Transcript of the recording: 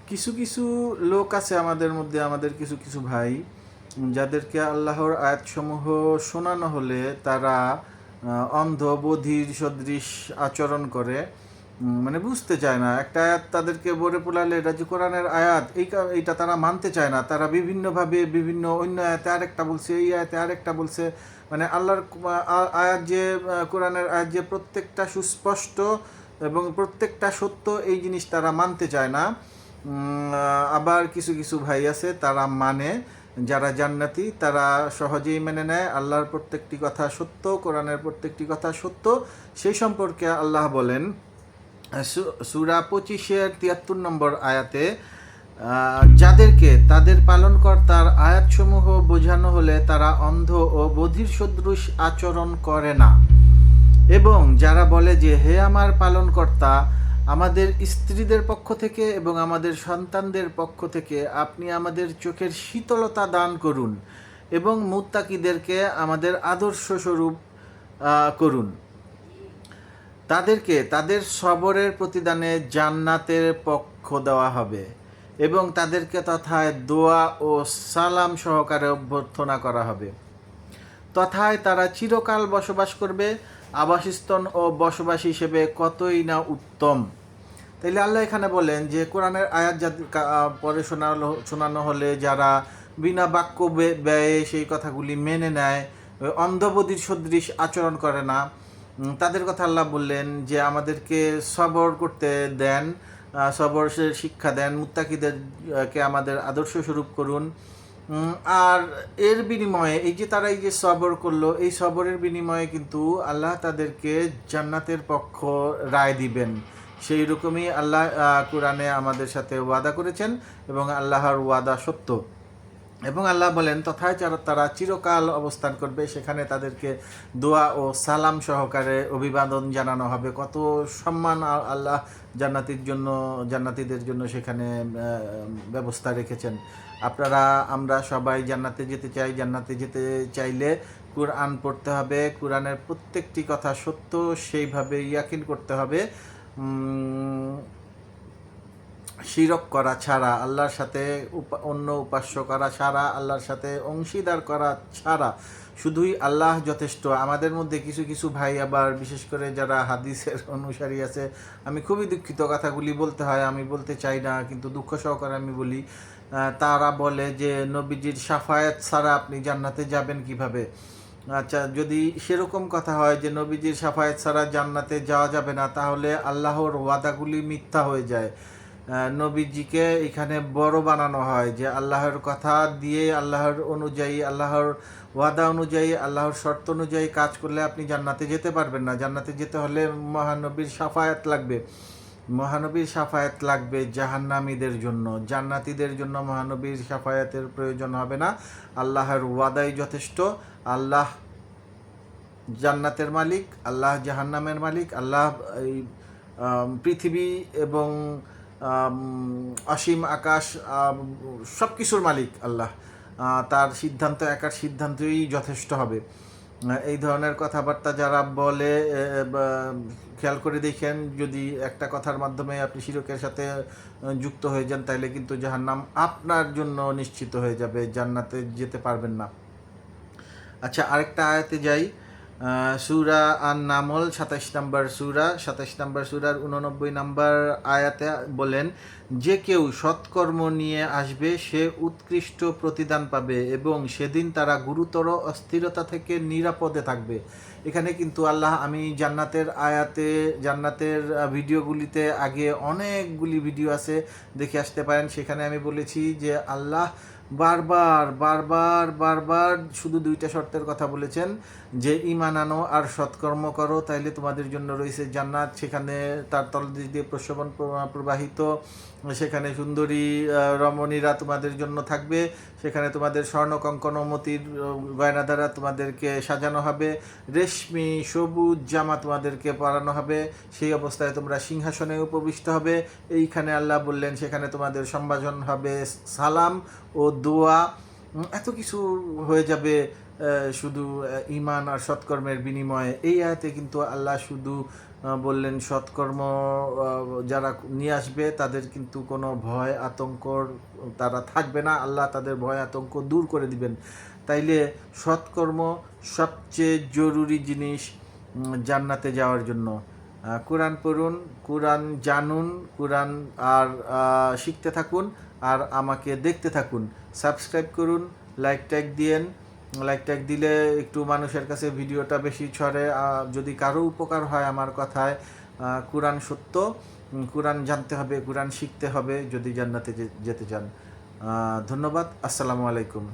কিছু কিছু লোক আছে আমাদের মধ্যে, আমাদের কিছু কিছু ভাই, যাদেরকে আল্লাহর আয়াতসমূহ শোনানো হলে তারা অন্ধ বধির সদৃশ আচরণ করে। মানে বুঝতে চায় না। একটা আয়াত তাদেরকে বলে পোলালে এটা যে কোরআনের আয়াত, এইটা তারা মানতে চায় না। তারা বিভিন্নভাবে বিভিন্ন অন্য আয়াতে আরেকটা বলছে, এই আয়াতে আরেকটা বলছে। মানে আল্লাহর আয়াত যে কোরআনের আয়াত যে প্রত্যেকটা সুস্পষ্ট এবং প্রত্যেকটা সত্য, এই জিনিস তারা মানতে চায় না। আবার কিছু কিছু ভাই আছে তারা মানে, যারা জান্নাতি তারা সহজেই মেনে নেয় আল্লাহর প্রত্যেকটি কথা সত্য, কোরআনের প্রত্যেকটি কথা সত্য। সেই সম্পর্কে আল্লাহ বলেন সূরা 25-73 নম্বর আয়াতে, যাদেরকে তাদের পালনকর্তার আয়াতসমূহ বোঝানো হলে তারা অন্ধ ও বধির সদৃশ আচরণ করে না, এবং যারা বলে যে হে আমার পালনকর্তা, আমাদের স্ত্রীদের পক্ষ থেকে এবং আমাদের সন্তানদের পক্ষ থেকে আপনি আমাদের চোখের শীতলতা দান করুন এবং মুত্তাকিদেরকে আমাদের আদর্শ স্বরূপ করুন। তাদেরকে তাদের সবরের প্রতিদানে জান্নাতের পক্ষ দেওয়া হবে এবং তাদেরকে তথায় দোয়া ও সালাম সহকারে অভ্যর্থনা করা হবে। তথায় তারা চিরকাল বসবাস করবে। আবাসস্থল ও বসবাস হিসেবে কতই না উত্তম। তাইলে আল্লাহ এখানে বলেন যে কোরআনের আয়াত পরে শোনানো হলে যারা বিনা বাক্য ব্যয়ে সেই কথাগুলি মেনে নেয়, অন্ধবধির সদৃশ আচরণ করে না, তাদের কথা আল্লাহ বললেন যে আমাদেরকে সবর করতে দেন, সবরের শিক্ষা দেন, মুত্তাকিদেরকে আমাদের আদর্শ স্বরূপ করুন। আর এর বিনিময়ে এই যে তারা এই যে সবর করলো, এই সবরের বিনিময়ে কিন্তু আল্লাহ তাদেরকে জান্নাতের পক্ষ রায় দিবেন। সেই রকমই আল্লাহ কোরআনে আমাদের সাথে ওয়াদা করেছেন এবং আল্লাহর ওয়াদা সত্য। এবং আল্লাহ বলেন তথায় তারা চিরকাল অবস্থান করবে, সেখানে তাদেরকে দোয়া ও সালাম সহকারে অভিবাদন জানানো হবে। কত সম্মান আল্লাহ জান্নাতীদের জন্য সেখানে ব্যবস্থা রেখেছেন। আমরা সবাই জান্নাতে যেতে চাই। জান্নাতে যেতে চাইলে কুরআন পড়তে হবে, কোরআনের প্রত্যেকটি কথা সত্য সেইভাবে ইয়াকিন করতে হবে। শিরক করা ছাড়া, আল্লাহর সাথে অন্য উপাস্য করা ছাড়া, আল্লাহর সাথে অংশীদার করা ছাড়া শুধুই আল্লাহ যথেষ্ট। আমাদের মধ্যে কিছু কিছু ভাই আবার, বিশেষ করে যারা হাদিসের অনুসারী আছে, আমি খুবই দুঃখিত কথাগুলি বলতে হয়, আমি বলতে চাই না কিন্তু দুঃখ সহকারে আমি বলি, তারা বলে যে নবীজির শাফায়াত ছাড়া আপনি জান্নাতে যাবেন কিভাবে। আচ্ছা, যদি সেরকম কথা হয় যে নবীজির শাফায়াত ছাড়া জান্নাতে যাওয়া যাবে না, তাহলে আল্লাহর ওয়াদাগুলি মিথ্যা হয়ে যায়। নবীজিকে এখানে বড় বানানো হয় যে আল্লাহর কথা দিয়ে, আল্লাহর অনুযায়ী, আল্লাহর ওয়াদা অনুযায়ী, আল্লাহর শর্ত অনুযায়ী কাজ করলে আপনি জান্নাতে যেতে পারবেন না। জান্নাতে যেতে হলে মহানবীর শাফায়াত লাগবে। মহানবীর শাফায়াত লাগবে জাহান্নামীদের জন্য। জান্নাতীদের জন্য মহানবীর শাফায়াতের প্রয়োজন হবে না। আল্লাহর ওয়াদাই যথেষ্ট। আল্লাহ জান্নাতের মালিক, আল্লাহ জাহান্নামের মালিক, আল্লাহ এই পৃথিবী এবং অসীম আকাশ, সব কিছুর মালিক আল্লাহ। তার সিদ্ধান্ত, একার সিদ্ধান্তই যথেষ্ট হবে। এই ধরনের কথাবার্তা যারা বলে, খেয়াল করে দেখেন, যদি একটা কথার মাধ্যমে আপনি শিরকের সাথে যুক্ত হয়ে যান, তাহলে কিন্তু জাহান্নাম আপনার জন্য নিশ্চিত হয়ে যাবে, জান্নাতে যেতে পারবেন না। আচ্ছা, আরেকটা আয়াতে যাই। সূরা আন-নামল 27 নম্বর সূরা, 27 নম্বর সূরার 89 নম্বর আয়াতে বলেন, যে কেউ সৎকর্ম নিয়ে আসবে সে উৎকৃষ্ট প্রতিদান পাবে এবং সেদিন তারা গুরুতর অস্থিরতা থেকে নিরাপদে থাকবে। এখানে কিন্তু আল্লাহ, আমি জান্নাতের ভিডিওগুলিতে আগে অনেকগুলি ভিডিও আছে, দেখে আসতে পারেন। সেখানে আমি বলেছি যে আল্লাহ বারবার বারবার বারবার শুধু দুইটা শর্তের কথা বলেছেন, যে ঈমান আনো আর সৎকর্ম করো, তাইলে তোমাদের জন্য রয়েছে জান্নাত। সেখানে তার তলদেশ দিয়ে প্রস্রবণ প্রবাহিত, সেখানে সুন্দরী রমণীরা তোমাদের জন্য থাকবে, সেখানে তোমাদের স্বর্ণ কঙ্কন ও মতির গয়না দ্বারা তোমাদেরকে সাজানো হবে, রেশমি সবুজ জামা তোমাদেরকে পরানো হবে, সেই অবস্থায় তোমরা সিংহাসনে উপবিষ্ট হবে। এইখানে আল্লাহ বললেন সেখানে তোমাদের সম্ভাষণ হবে সালাম ও দোয়া। এত কিছু হয়ে যাবে শুধু ঈমান আর সৎকর্মের বিনিময়ে। এই আয়াতে কিন্তু আল্লাহ শুধু বললেন সৎকর্ম যারা নিয়ে আসবে তাদের কিন্তু কোনো ভয় আতঙ্কর তারা থাকবে না, আল্লাহ তাদের ভয় আতঙ্ক দূর করে দিবেন। তাইলে সৎকর্ম সবচেয়ে জরুরি জিনিস জান্নাতে যাওয়ার জন্য। কোরআন পড়ুন, কোরআন জানুন, কোরআন আর শিখতে থাকুন, আর আমাকে দেখতে থাকুন। সাবস্ক্রাইব করুন, লাইক ট্যাগ দিয়েন। লাইক ট্যাগ দিলে একটু মানুষের কাছে ভিডিওটা বেশি ছড়ে। যদি কারো উপকার হয় আমার কথায়, কোরআন সত্য, কোরআন জানতে হবে, কোরআন শিখতে হবে যদি জান্নাতে যেতে চান। ধন্যবাদ। আসসালামু আলাইকুম।